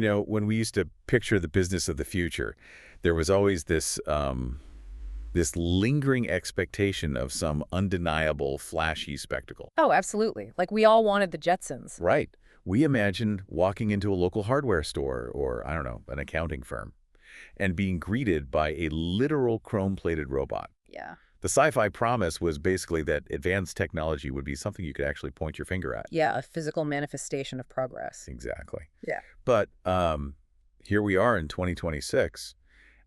When we used to picture the business of the future, there was always this lingering expectation of some undeniable, flashy spectacle. Oh, absolutely. Like we all wanted the Jetsons. Right. We imagined walking into a local hardware store or, I don't know, an accounting firm and being greeted by a literal chrome-plated robot. Yeah. The sci-fi promise was basically that advanced technology would be something you could actually point your finger at. Yeah, a physical manifestation of progress. Exactly. Yeah. But here we are in 2026,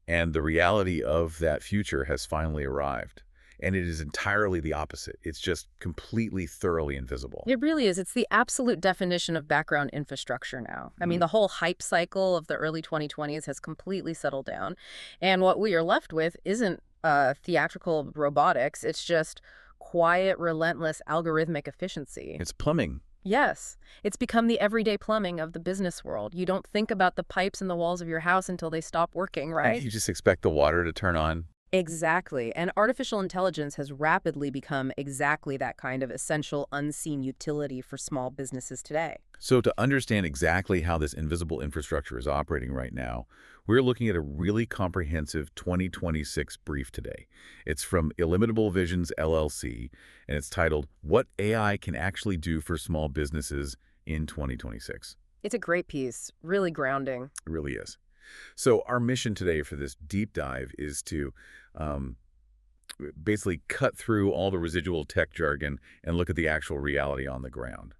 and the reality of that future has finally arrived. And it is entirely the opposite. It's just completely, thoroughly invisible. It really is. It's the absolute definition of background infrastructure now. I mean, the whole hype cycle of the early 2020s has completely settled down. And what we are left with isn't theatrical robotics. It's just quiet, relentless, algorithmic efficiency. It's plumbing. Yes. It's become the everyday plumbing of the business world. You don't think about the pipes in the walls of your house until they stop working, right? You just expect the water to turn on. Exactly. And artificial intelligence has rapidly become exactly that kind of essential, unseen utility for small businesses today. So to understand exactly how this invisible infrastructure is operating right now, we're looking at a really comprehensive 2026 brief today. It's from Illimitable Visions, LLC, and it's titled, What AI Can Actually Do for Small Businesses in 2026. It's a great piece, really grounding. It really is. So our mission today for this deep dive is to basically cut through all the residual tech jargon and look at the actual reality on the ground.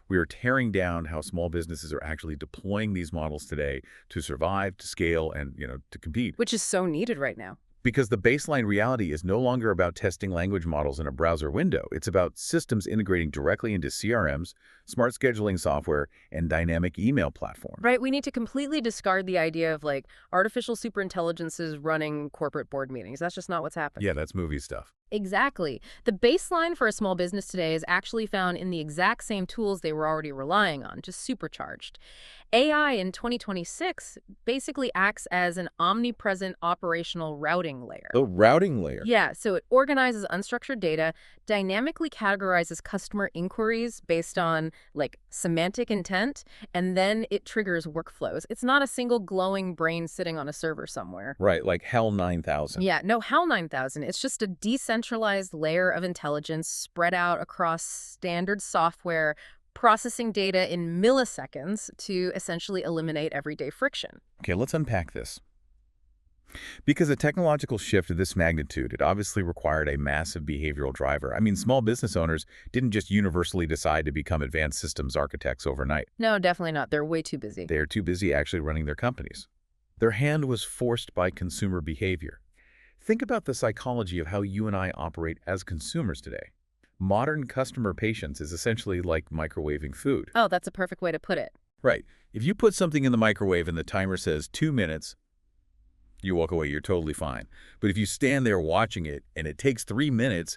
We are tearing down how small businesses are actually deploying these models today to survive, to scale, and to compete. Which is so needed right now. Because the baseline reality is no longer about testing language models in a browser window. It's about systems integrating directly into CRMs, smart scheduling software, and dynamic email platforms. Right, we need to completely discard the idea of artificial superintelligences running corporate board meetings. That's just not what's happening. Yeah, that's movie stuff. Exactly. The baseline for a small business today is actually found in the exact same tools they were already relying on, just supercharged. AI in 2026 basically acts as an omnipresent operational routing layer. The routing layer. Yeah, so it organizes unstructured data, dynamically categorizes customer inquiries based on semantic intent, and then it triggers workflows. It's not a single glowing brain sitting on a server somewhere. Right, like HAL 9000. Yeah, no, HAL 9000. It's just a decentralized layer of intelligence spread out across standard software, processing data in milliseconds to essentially eliminate everyday friction. Okay, let's unpack this. Because a technological shift of this magnitude, it obviously required a massive behavioral driver. I mean, small business owners didn't just universally decide to become advanced systems architects overnight. No, definitely not. They're way too busy. They're too busy actually running their companies. Their hand was forced by consumer behavior. Think about the psychology of how you and I operate as consumers today. Modern customer patience is essentially like microwaving food. Oh, that's a perfect way to put it. Right. If you put something in the microwave and the timer says 2 minutes, you walk away, you're totally fine. But if you stand there watching it and it takes 3 minutes,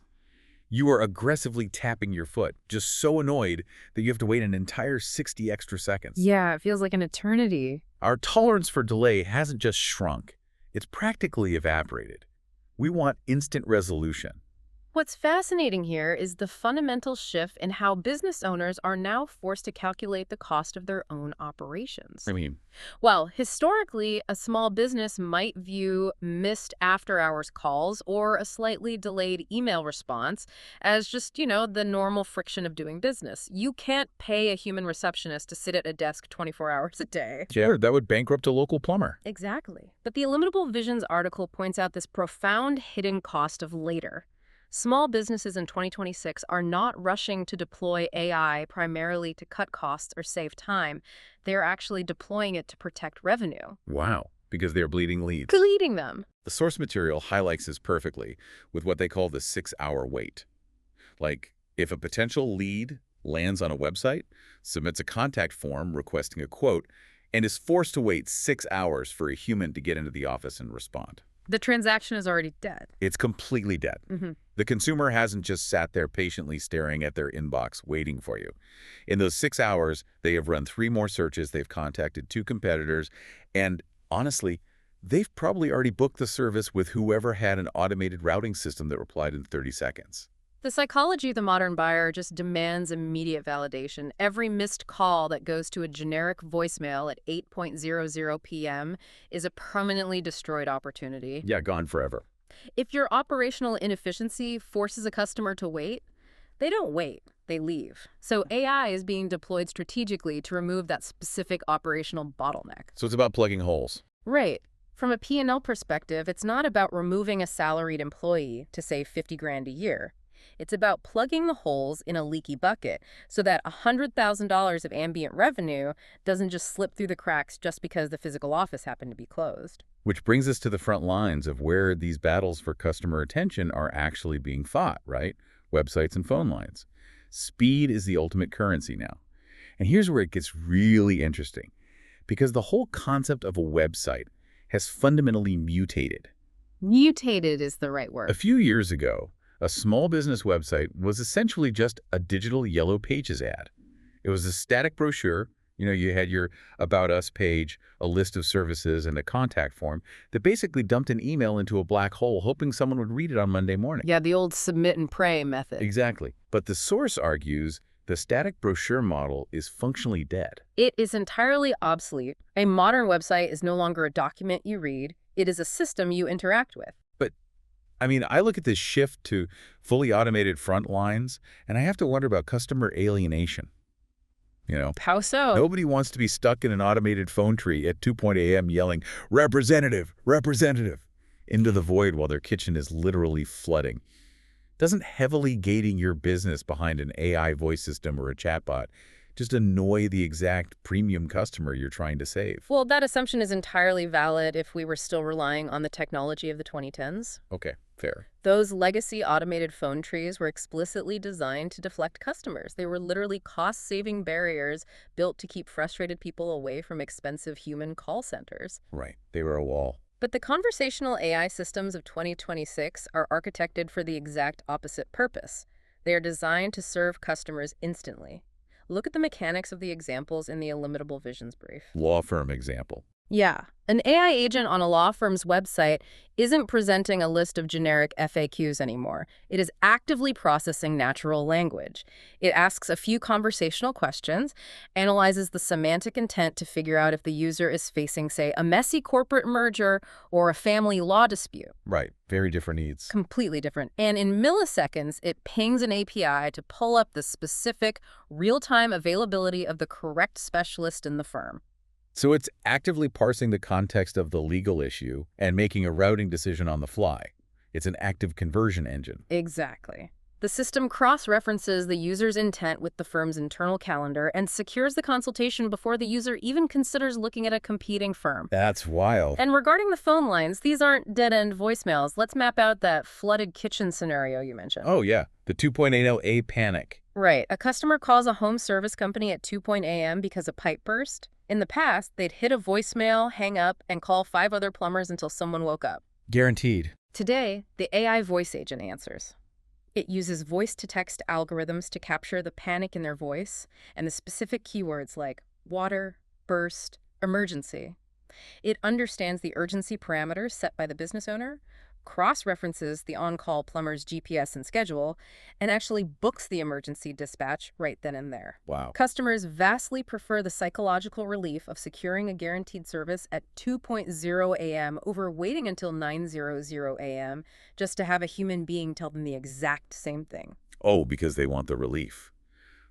you are aggressively tapping your foot, just so annoyed that you have to wait an entire 60 extra seconds. Yeah, it feels like an eternity. Our tolerance for delay hasn't just shrunk, it's practically evaporated. We want instant resolution. What's fascinating here is the fundamental shift in how business owners are now forced to calculate the cost of their own operations. I mean, Well, historically, a small business might view missed after-hours calls or a slightly delayed email response as just, the normal friction of doing business. You can't pay a human receptionist to sit at a desk 24 hours a day. yeah, that would bankrupt a local plumber. Exactly. But the Illimitable Visions article points out this profound hidden cost of later. Small businesses in 2026 are not rushing to deploy AI primarily to cut costs or save time. They're actually deploying it to protect revenue. Wow, because they're bleeding leads. Deleting them. The source material highlights this perfectly with what they call the 6-hour wait. Like, if a potential lead lands on a website, submits a contact form requesting a quote, and is forced to wait 6 hours for a human to get into the office and respond. The transaction is already dead. It's completely dead. The consumer hasn't just sat there patiently staring at their inbox waiting for you. In those 6 hours, they have run 3 more searches, they've contacted 2 competitors, and honestly, they've probably already booked the service with whoever had an automated routing system that replied in 30 seconds. The psychology of the modern buyer just demands immediate validation. Every missed call that goes to a generic voicemail at 8:00 p.m. is a permanently destroyed opportunity. Yeah, gone forever. If your operational inefficiency forces a customer to wait, they don't wait, they leave. So AI is being deployed strategically to remove that specific operational bottleneck. So it's about plugging holes. Right. From a P&L perspective, it's not about removing a salaried employee to save 50 grand a year. It's about plugging the holes in a leaky bucket so that $100,000 of ambient revenue doesn't just slip through the cracks just because the physical office happened to be closed. Which brings us to the front lines of where these battles for customer attention are actually being fought, right? Websites and phone lines. Speed is the ultimate currency now. And here's where it gets really interesting, because the whole concept of a website has fundamentally mutated. Mutated is the right A word. few years ago, a small business website was essentially just a digital Yellow Pages ad. It was a static brochure. You had your About Us page, a list of services, and a contact form that basically dumped an email into a black hole, hoping someone would read it on Monday morning. Yeah, the old submit and pray method. Exactly. But the source argues the static brochure model is functionally dead. It is entirely obsolete. A modern website is no longer a document you read. It is a system you interact with. I look at this shift to fully automated front lines, and I have to wonder about customer alienation. How so? Nobody wants to be stuck in an automated phone tree at 2 a.m. yelling, "Representative, representative," into the void while their kitchen is literally flooding. Doesn't heavily gating your business behind an AI voice system or a chatbot just annoy the exact premium customer you're trying to save? Well, that assumption is entirely valid if we were still relying on the technology of the 2010s. Okay, fair. Those legacy automated phone trees were explicitly designed to deflect customers. They were literally cost-saving barriers built to keep frustrated people away from expensive human call centers. Right, they were a wall. But the conversational AI systems of 2026 are architected for the exact opposite purpose. They are designed to serve customers instantly. Look at the mechanics of the examples in the Illimitable Visions brief. Law firm example. Yeah. An AI agent on a law firm's website isn't presenting a list of generic FAQs anymore. It is actively processing natural language. It asks a few conversational questions, analyzes the semantic intent to figure out if the user is facing, say, a messy corporate merger or a family law dispute. Right, very different needs. Completely different. And in milliseconds, it pings an API to pull up the specific real-time availability of the correct specialist in the firm. So it's actively parsing the context of the legal issue and making a routing decision on the fly. It's an active conversion engine. Exactly. The system cross-references the user's intent with the firm's internal calendar and secures the consultation before the user even considers looking at a competing firm. That's wild. And regarding the phone lines, these aren't dead-end voicemails. Let's map out that flooded kitchen scenario you mentioned. Oh, yeah. The 2.80 panic. Right. A customer calls a home service company at 2 a.m. because a pipe burst. In the past, they'd hit a voicemail, hang up, and call 5 other plumbers until someone woke up. Guaranteed. Today, the AI voice agent answers. It uses voice-to-text algorithms to capture the panic in their voice and the specific keywords like water, burst, emergency. It understands the urgency parameters set by the business owner, cross-references the on-call plumber's GPS and schedule, and actually books the emergency dispatch right then and there. Wow. Customers vastly prefer the psychological relief of securing a guaranteed service at 2:00 a.m. over waiting until 9:00 a.m. just to have a human being tell them the exact same thing. Oh, because they want the relief.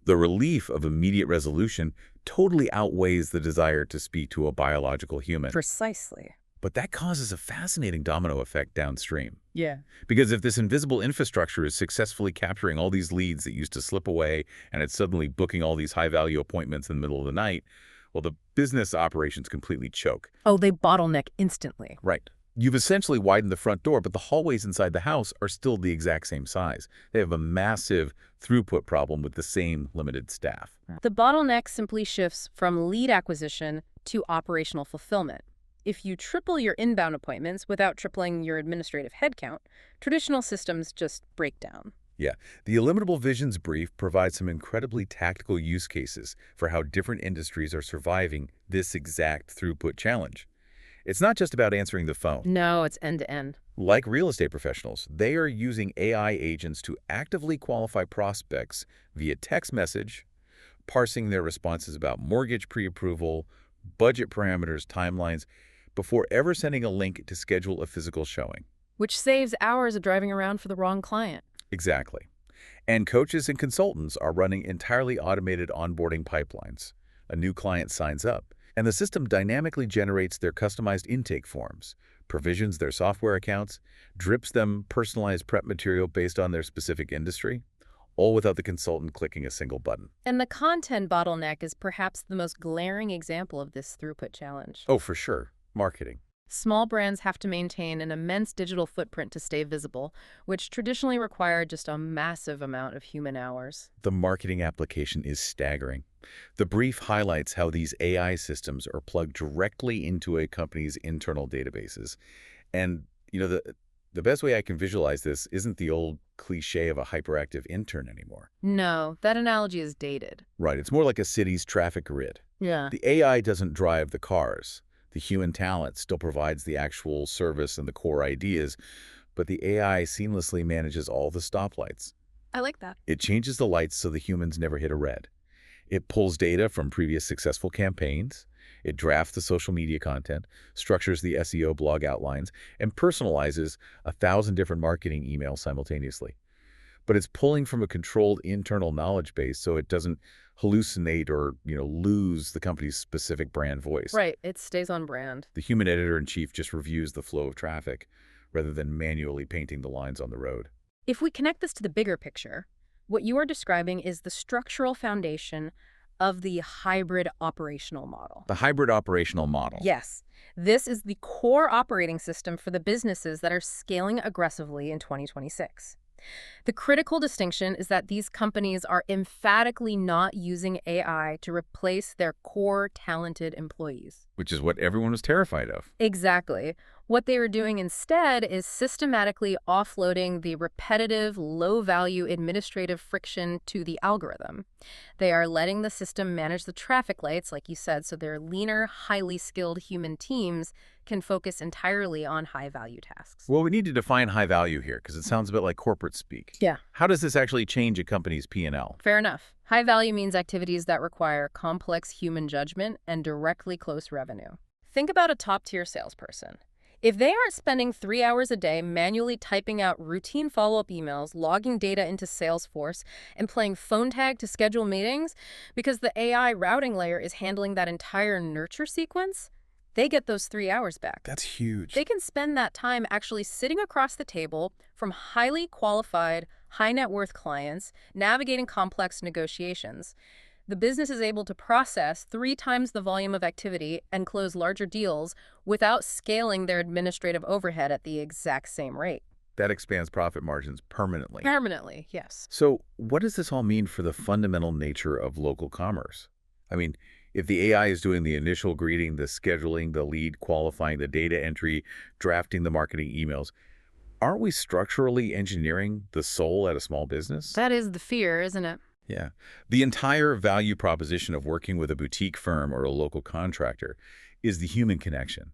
The relief of immediate resolution totally outweighs the desire to speak to a biological human. Precisely. But that causes a fascinating domino effect downstream. Yeah. Because if this invisible infrastructure is successfully capturing all these leads that used to slip away and it's suddenly booking all these high-value appointments in the middle of the night, well, the business operations completely choke. Oh, they bottleneck instantly. Right. You've essentially widened the front door, but the hallways inside the house are still the exact same size. They have a massive throughput problem with the same limited staff. The bottleneck simply shifts from lead acquisition to operational fulfillment. If you triple your inbound appointments without tripling your administrative headcount, traditional systems just break down. Yeah, the Illimitable Visions brief provides some incredibly tactical use cases for how different industries are surviving this exact throughput challenge. It's not just about answering the phone. No, it's end-to-end. Like real estate professionals, they are using AI agents to actively qualify prospects via text message, parsing their responses about mortgage pre-approval, budget parameters, timelines, before ever sending a link to schedule a physical showing. Which saves hours of driving around for the wrong client. Exactly. And coaches and consultants are running entirely automated onboarding pipelines. A new client signs up, and the system dynamically generates their customized intake forms, provisions their software accounts, drips them personalized prep material based on their specific industry, all without the consultant clicking a single button. And the content bottleneck is perhaps the most glaring example of this throughput challenge. Oh, for sure. Marketing. Small brands have to maintain an immense digital footprint to stay visible, which traditionally required just a massive amount of human hours. The marketing application is staggering. The brief highlights how these AI systems are plugged directly into a company's internal databases. And, the best way I can visualize this isn't the old cliche of a hyperactive intern anymore. No, that analogy is dated. Right, it's more like a city's traffic grid. Yeah. The AI doesn't drive the cars. The human talent still provides the actual service and the core ideas, but the AI seamlessly manages all the stoplights. I like that. It changes the lights so the humans never hit a red. It pulls data from previous successful campaigns. It drafts the social media content, structures the SEO blog outlines, and personalizes 1,000 different marketing emails simultaneously. But it's pulling from a controlled internal knowledge base so it doesn't hallucinate or, lose the company's specific brand voice. Right, it stays on brand. The human editor-in-chief just reviews the flow of traffic rather than manually painting the lines on the road. If we connect this to the bigger picture, what you are describing is the structural foundation of the hybrid operational model. The hybrid operational model. Yes, this is the core operating system for the businesses that are scaling aggressively in 2026. The critical distinction is that these companies are emphatically not using AI to replace their core talented employees. Which is what everyone was terrified of. Exactly. What they are doing instead is systematically offloading the repetitive, low-value administrative friction to the algorithm. They are letting the system manage the traffic lights, like you said, so their leaner, highly skilled human teams can focus entirely on high-value tasks. Well, we need to define high value here because it sounds a bit like corporate speak. Yeah. How does this actually change a company's P&L? Fair enough. High value means activities that require complex human judgment and directly close revenue. Think about a top-tier salesperson. If they aren't spending 3 hours a day manually typing out routine follow-up emails, logging data into Salesforce, and playing phone tag to schedule meetings, because the AI routing layer is handling that entire nurture sequence, they get those 3 hours back. That's huge. They can spend that time actually sitting across the table from highly qualified, high net worth clients, navigating complex negotiations. The business is able to process 3 times the volume of activity and close larger deals without scaling their administrative overhead at the exact same rate. That expands profit margins permanently. Permanently, yes. So what does this all mean for the fundamental nature of local commerce? I mean, if the AI is doing the initial greeting, the scheduling, the lead qualifying, the data entry, drafting the marketing emails, aren't we structurally engineering the soul at a small business? That is the fear, isn't it? Yeah. The entire value proposition of working with a boutique firm or a local contractor is the human connection.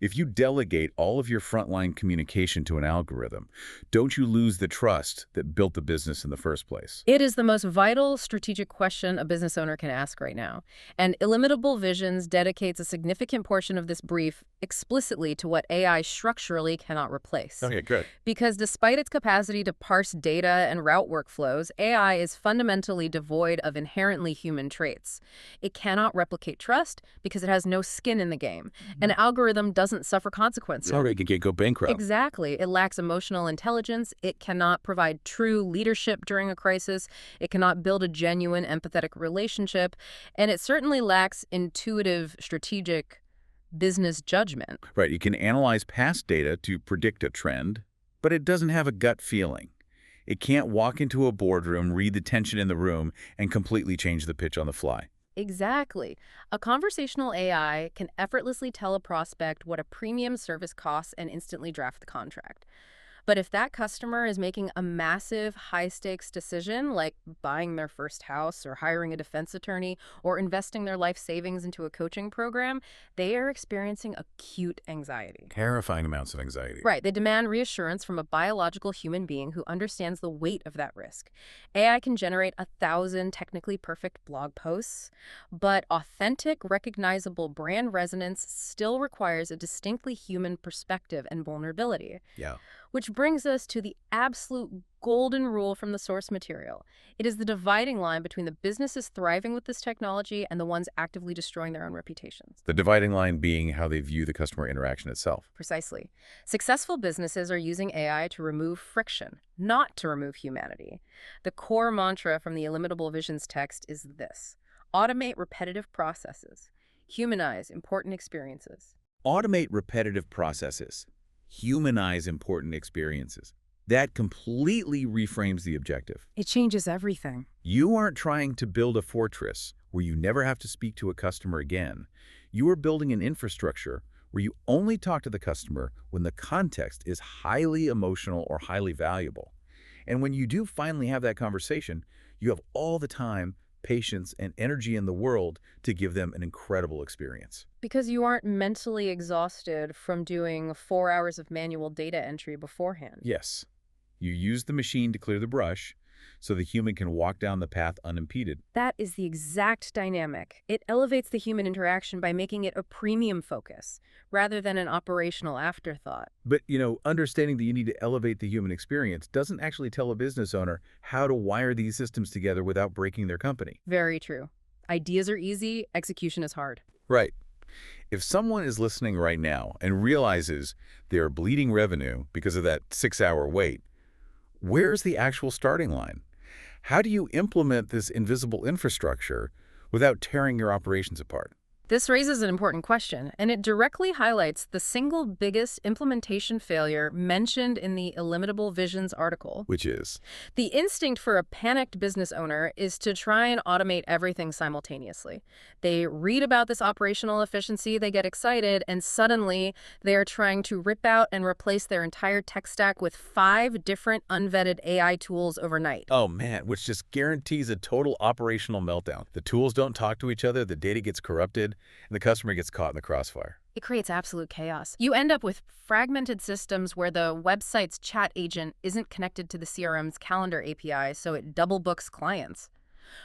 If you delegate all of your frontline communication to an algorithm, don't you lose the trust that built the business in the first place? It is the most vital strategic question a business owner can ask right now. And Illimitable Visions dedicates a significant portion of this brief explicitly to what AI structurally cannot replace. Okay, good. Because despite its capacity to parse data and route workflows, AI is fundamentally devoid of inherently human traits. It cannot replicate trust because it has no skin in the game. An algorithm doesn't suffer consequences. Sorry, it could go bankrupt. Exactly. It lacks emotional intelligence. It cannot provide true leadership during a crisis. It cannot build a genuine empathetic relationship. And it certainly lacks intuitive, strategic business judgment. Right, you can analyze past data to predict a trend, but it doesn't have a gut feeling. It can't walk into a boardroom, read the tension in the room, and completely change the pitch on the fly. Exactly. A conversational AI can effortlessly tell a prospect what a premium service costs and instantly draft the contract. But if that customer is making a massive high-stakes decision, like buying their first house or hiring a defense attorney or investing their life savings into a coaching program, they are experiencing acute anxiety. Terrifying amounts of anxiety. Right. They demand reassurance from a biological human being who understands the weight of that risk. AI can generate 1,000 technically perfect blog posts, but authentic, recognizable brand resonance still requires a distinctly human perspective and vulnerability. Yeah. Which brings us to the absolute golden rule from the source material. It is the dividing line between the businesses thriving with this technology and the ones actively destroying their own reputations. The dividing line being how they view the customer interaction itself. Precisely. Successful businesses are using AI to remove friction, not to remove humanity. The core mantra from the Illimitable Visions text is this: automate repetitive processes, humanize important experiences. Automate repetitive processes. Humanize important experiences. That completely reframes the objective. It changes everything. You aren't trying to build a fortress where you never have to speak to a customer again. You are building an infrastructure where you only talk to the customer when the context is highly emotional or highly valuable. And when you do finally have that conversation, you have all the time, patience, and energy in the world to give them an incredible experience. Because you aren't mentally exhausted from doing 4 hours of manual data entry beforehand. Yes. You use the machine to clear the brush so the human can walk down the path unimpeded. That is the exact dynamic. It elevates the human interaction by making it a premium focus, rather than an operational afterthought. But, understanding that you need to elevate the human experience doesn't actually tell a business owner how to wire these systems together without breaking their company. Very true. Ideas are easy, execution is hard. Right. If someone is listening right now and realizes they're bleeding revenue because of that 6-hour wait, where's the actual starting line? How do you implement this invisible infrastructure without tearing your operations apart? This raises an important question, and it directly highlights the single biggest implementation failure mentioned in the Illimitable Visions article. Which is? The instinct for a panicked business owner is to try and automate everything simultaneously. They read about this operational efficiency, they get excited, and suddenly they are trying to rip out and replace their entire tech stack with 5 different unvetted AI tools overnight. Oh man, which just guarantees a total operational meltdown. The tools don't talk to each other, the data gets corrupted, and the customer gets caught in the crossfire. It creates absolute chaos. You end up with fragmented systems where the website's chat agent isn't connected to the CRM's calendar API, so it double books clients.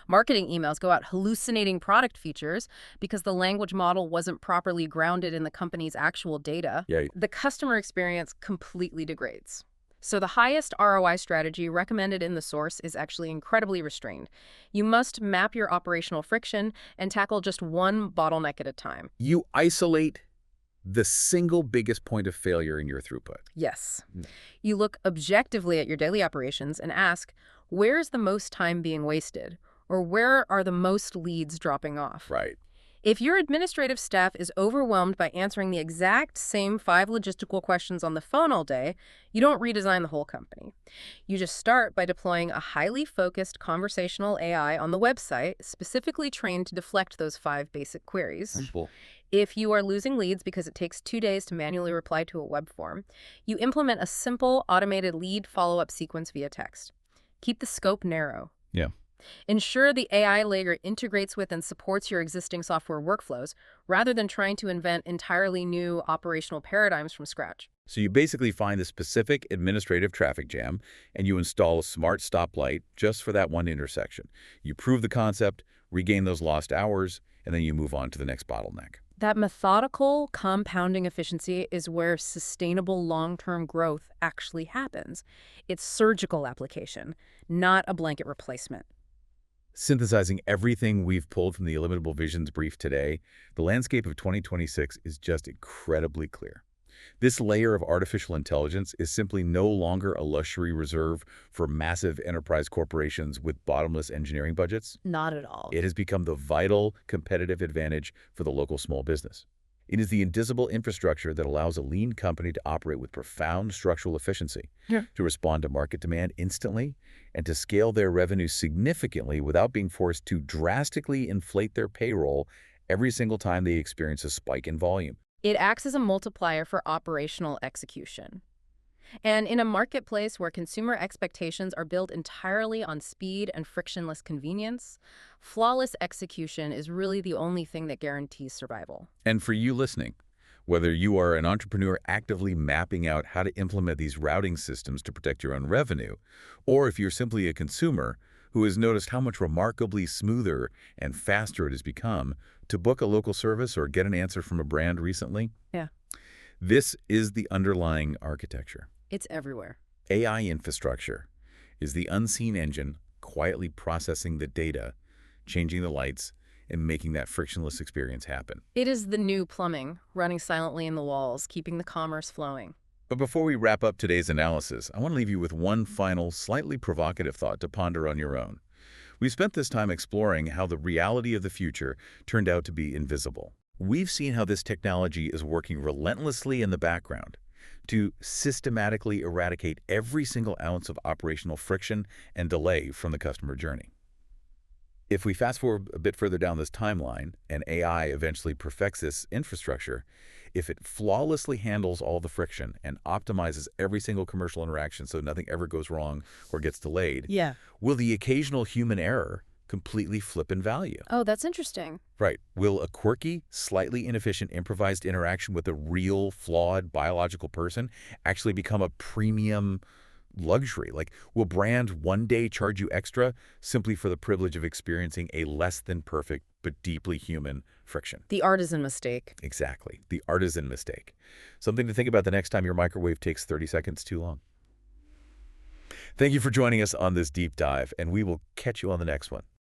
Marketing emails go out hallucinating product features because the language model wasn't properly grounded in the company's actual data. Yeah. The customer experience completely degrades. So the highest ROI strategy recommended in the source is actually incredibly restrained. You must map your operational friction and tackle just one bottleneck at a time. You isolate the single biggest point of failure in your throughput. Yes. You look objectively at your daily operations and ask, where's the most time being wasted? Or where are the most leads dropping off? Right. If your administrative staff is overwhelmed by answering the exact same 5 logistical questions on the phone all day, you don't redesign the whole company. You just start by deploying a highly focused conversational AI on the website, specifically trained to deflect those 5 basic queries. Simple. If you are losing leads because it takes 2 days to manually reply to a web form, you implement a simple automated lead follow-up sequence via text. Keep the scope narrow. Yeah. Ensure the AI layer integrates with and supports your existing software workflows, rather than trying to invent entirely new operational paradigms from scratch. So you basically find the specific administrative traffic jam, and you install a smart stoplight just for that one intersection. You prove the concept, regain those lost hours, and then you move on to the next bottleneck. That methodical, compounding efficiency is where sustainable long-term growth actually happens. It's surgical application, not a blanket replacement. Synthesizing everything we've pulled from the Illimitable Visions brief today, the landscape of 2026 is just incredibly clear. This layer of artificial intelligence is simply no longer a luxury reserve for massive enterprise corporations with bottomless engineering budgets. Not at all. It has become the vital competitive advantage for the local small business. It is the invisible infrastructure that allows a lean company to operate with profound structural efficiency, to respond to market demand instantly, and to scale their revenue significantly without being forced to drastically inflate their payroll every single time they experience a spike in volume. It acts as a multiplier for operational execution. And in a marketplace where consumer expectations are built entirely on speed and frictionless convenience, flawless execution is really the only thing that guarantees survival. And for you listening, whether you are an entrepreneur actively mapping out how to implement these routing systems to protect your own revenue, or if you're simply a consumer who has noticed how much remarkably smoother and faster it has become to book a local service or get an answer from a brand recently, Yeah, this is the underlying architecture. it's everywhere. AI infrastructure is the unseen engine quietly processing the data, changing the lights, and making that frictionless experience happen. It is the new plumbing, running silently in the walls, keeping the commerce flowing. But before we wrap up today's analysis, I want to leave you with one final, slightly provocative thought to ponder on your own. We spent this time exploring how the reality of the future turned out to be invisible. We've seen how this technology is working relentlessly in the background to systematically eradicate every single ounce of operational friction and delay from the customer journey. If we fast forward a bit further down this timeline and AI eventually perfects this infrastructure, if it flawlessly handles all the friction and optimizes every single commercial interaction so nothing ever goes wrong or gets delayed, Yeah. will the occasional human error completely flip in value? Oh, that's interesting. Right. Will a quirky, slightly inefficient, improvised interaction with a real, flawed biological person actually become a premium luxury? Like, will brand one day charge you extra simply for the privilege of experiencing a less than perfect but deeply human friction? The artisan mistake. Exactly. The artisan mistake. Something to think about the next time your microwave takes 30 seconds too long. Thank you for joining us on this deep dive, and we will catch you on the next one.